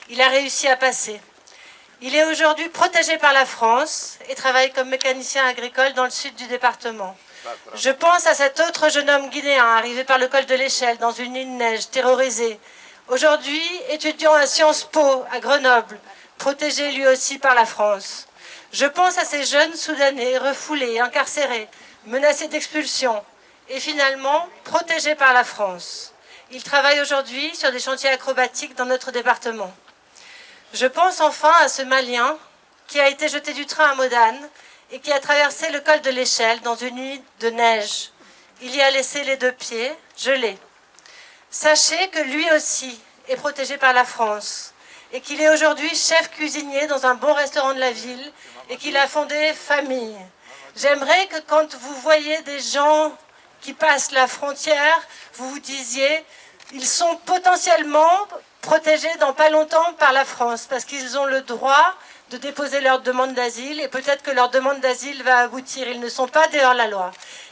Il a réussi à passer. Il est aujourd'hui protégé par la France et travaille comme mécanicien agricole dans le sud du département. Je pense à cet autre jeune homme guinéen arrivé par le col de l'Échelle dans une nuit de neige, terrorisé. Aujourd'hui, étudiant à Sciences Po à Grenoble, protégé lui aussi par la France. Je pense à ces jeunes Soudanais refoulés, incarcérés, menacés d'expulsion et finalement protégés par la France. Ils travaillent aujourd'hui sur des chantiers acrobatiques dans notre département. Je pense enfin à ce Malien qui a été jeté du train à Modane et qui a traversé le col de l'Échelle dans une nuit de neige. Il y a laissé les 2 pieds, gelés. Sachez que lui aussi est protégé par la France et qu'il est aujourd'hui chef cuisinier dans un bon restaurant de la ville et qu'il a fondé Famille. J'aimerais que quand vous voyez des gens qui passent la frontière, vous vous disiez ils sont potentiellement protégés dans pas longtemps par la France parce qu'ils ont le droit de déposer leur demande d'asile et peut-être que leur demande d'asile va aboutir. Ils ne sont pas dehors la loi.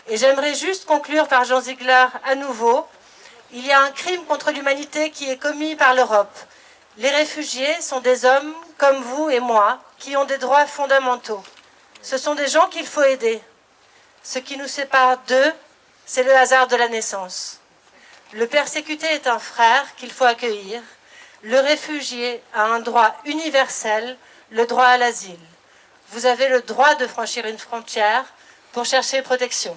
Et j'aimerais juste conclure par Jean Ziegler à nouveau. Il y a un crime contre l'humanité qui est commis par l'Europe. Les réfugiés sont des hommes comme vous et moi qui ont des droits fondamentaux. Ce sont des gens qu'il faut aider. Ce qui nous sépare d'eux, c'est le hasard de la naissance. Le persécuté est un frère qu'il faut accueillir. Le réfugié a un droit universel, le droit à l'asile. Vous avez le droit de franchir une frontière pour chercher protection.